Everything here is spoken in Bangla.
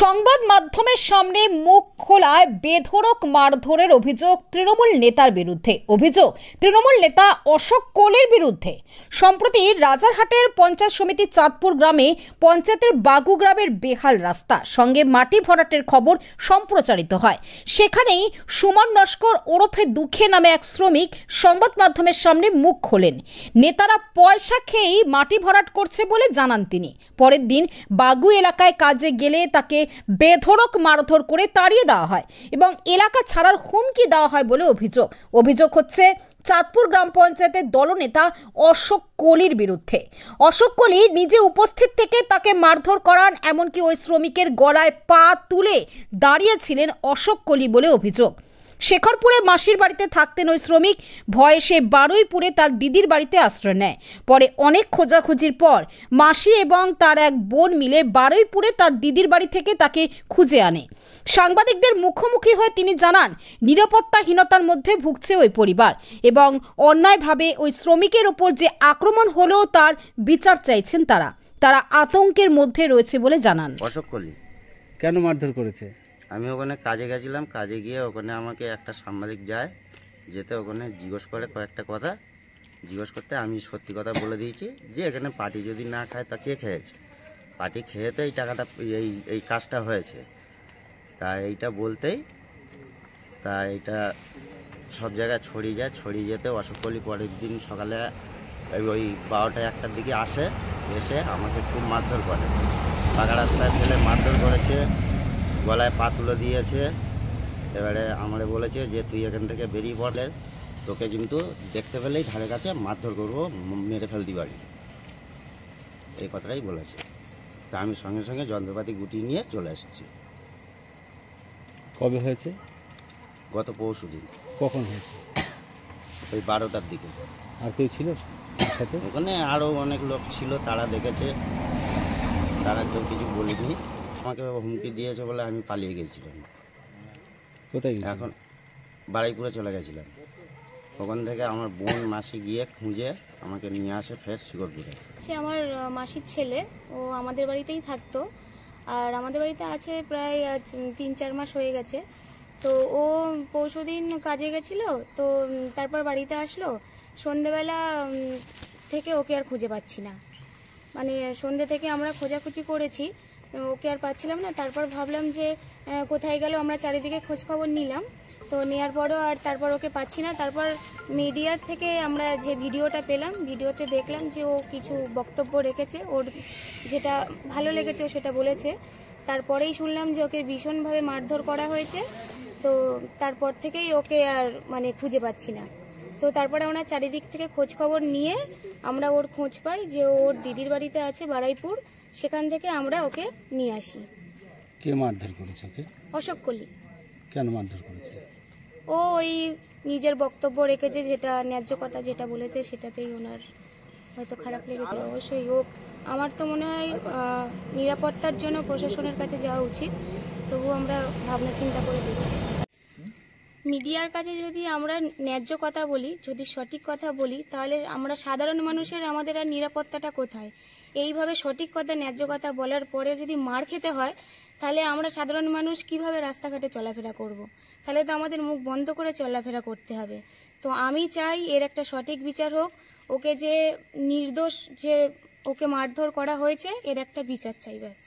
সংবাদ মাধ্যমের সামনে মুখ খোলায় বেধড়ক মারধরের অভিযোগ তৃণমূল নেতার বিরুদ্ধে। অভিযোগ তৃণমূল নেতা অশোক কোলের বিরুদ্ধে। সম্প্রতি রাজারহাটের পঞ্চায়েত সমিতি চাঁদপুর গ্রামে পঞ্চায়েতের বাগু গ্রামের বেহাল রাস্তা সঙ্গে মাটি ভরাটের খবর সম্প্রচারিত হয়। সেখানেই সুমন নস্কর ওরফে দুঃখে নামে এক শ্রমিক সংবাদ মাধ্যমের সামনে মুখ খোলেন। নেতারা পয়সা খেয়েই মাটি ভরাট করছে বলে জানান তিনি। পরের দিন বাগু এলাকায় কাজে গেলে তাকে বেধড়ক মারধর করে তাড়িয়ে দেওয়া হয় এবং এলাকা ছাড়ার হুমকি দেওয়া হয় বলে অভিযোগ হচ্ছে চাঁদপুর গ্রাম পঞ্চায়েতের দলনেতা অশোক কোলির বিরুদ্ধে। অশোক কোলি নিজে উপস্থিত থেকে তাকে মারধর করান, এমনকি ওই শ্রমিকের গলায় পা তুলে দাঁড়িয়েছিলেন অশোক কোলি বলে অভিযোগ। শেখরপুরে মাসির বাড়িতে থাকতেন ওই শ্রমিক। ভয়ে সে বারুইপুরে তার দিদির বাড়িতে আশ্রয় নেয়। পরে অনেক খোঁজাখুঁজির পর মাসি এবং তার এক বোন মিলে বারুইপুরে তার দিদির বাড়ি থেকে তাকে খুঁজে আনে। সাংবাদিকদের মুখোমুখি হয়ে তিনি জানান, নিরাপত্তাহীনতার মধ্যে ভুগছে ওই পরিবার এবং অন্যায়ভাবে ওই শ্রমিকের ওপর যে আক্রমণ হলো তার বিচার চাইছেন তারা আতঙ্কের মধ্যে রয়েছে বলে জানান। অশোক কোলি কেন মারধর করেছে? আমি ওখানে কাজে গেছিলাম, কাজে গিয়ে ওখানে আমাকে একটা সাংবাদিক যায়, যেতে ওখানে জিজ্ঞেস করে কয়েকটা কথা। জিজ্ঞেস করতে আমি সত্যি কথা বলে দিয়েছি যে এখানে পার্টি যদি না খায় তা কে খেয়েছে, পার্টি খেয়েতে এই টাকাটা এই কাজটা হয়েছে। তা এইটা বলতেই এইটা সব জায়গায় ছড়িয়ে যেতে অশোক কোলি পরের দিন সকালে ওই 12টা 1টার দিকে এসে আমাকে খুব মারধর করে। পাকা রাস্তায় ফেলে মারধর করেছে, গলায় পা তুলে দিয়েছে। এবারে আমারে বলেছে যে তুই এখান থেকে বেরিয়ে পড়লে তোকে কিন্তু দেখতে পেলেই ধারে কাছে মারধর করবো, মেরে ফেলতে পারি, এই কথাটাই বলেছে। তা আমি সঙ্গে সঙ্গে যন্ত্রপাতি গুটিয়ে নিয়ে চলে এসেছি। কবে হয়েছে? গত পরশু দিন। কখন হয়েছে? ওই 12টার দিকে। আর কেউ ছিল সাথে? ওখানে আরও অনেক লোক ছিল, তারা দেখেছে, তারা কেউ কিছু বলেনি। আমাকে হুমকি দিয়েছে বলে আমি পালিয়ে গেছিলাম। কোথায়? এখন বারুইপুরে চলে গেছিলাম। ওখান থেকে আমার বোন মাসি গিয়ে খুঁজে আমাকে নিয়ে আসে ফের শেখরপুরে। সে আমার মাসির ছেলে, ও আমাদের বাড়িতেই থাকতো। আর আমাদের বাড়িতে আছে প্রায় 3-4 মাস হয়ে গেছে। তো ও পরশুদিন কাজে গেছিলো, তো তারপর বাড়িতে আসলো। সন্ধেবেলা থেকে ওকে আর খুঁজে পাচ্ছি না, মানে সন্ধে থেকে আমরা খোঁজাখুঁজি করেছি, ওকে আর পাচ্ছিলাম না। তারপর ভাবলাম যে কোথায় গেল, আমরা চারিদিকে খোঁজ খবর নিলাম। তো নেওয়ার পরও আর তারপর ওকে পাচ্ছি না। তারপর মিডিয়ার থেকে আমরা যে ভিডিওটা পেলাম, ভিডিওতে দেখলাম যে ও কিছু বক্তব্য রেখেছে, ওর যেটা ভালো লেগেছে ও সেটা বলেছে। তারপরেই শুনলাম যে ওকে ভীষণভাবে মারধর করা হয়েছে। তো তারপর থেকেই ওকে আর মানে খুঁজে পাচ্ছি না। তো তারপরে আমরা চারিদিক থেকে খোঁজ খবর নিয়ে আমরা ওর খোঁজ পাই যে ওর দিদির বাড়িতে আছে বারুইপুর, সেখান থেকে আমরা ওকে নিয়ে আসি। কে মারধর করেছে ওকে? অশোক কোলি। কেন মারধর করেছে? ও ওই নিজের বক্তব্য রেখেছে, যেটা ন্যায্য কথা যেটা বলেছে সেটাতেই ওনার হয়তো খারাপ লেগেছে। অবশ্যই ও, আমার তো মনে হয় নিরাপত্তার জন্য প্রশাসনের কাছে যাওয়া উচিত। তবু আমরা ভাবনা চিন্তা করে দেখছি। মিডিয়ার কাছে যদি আমরা ন্যায্য কথা বলি, যদি সঠিক কথা বলি, তাহলে আমরা সাধারণ মানুষের আমাদের আর নিরাপত্তাটা কোথায়? এইভাবে সঠিক কথা ন্যায্য কথা বলার পরে যদি মার খেতে হয়, তাহলে আমরা সাধারণ মানুষ কিভাবে রাস্তাঘাটে চলাফেরা করব? তাহলে তো আমাদের মুখ বন্ধ করে চলাফেরা করতে হবে। তো আমি চাই এর একটা সঠিক বিচার হোক। ওকে যে নির্দোষ যে ওকে মারধর করা হয়েছে, এর একটা বিচার চাই ব্যাস।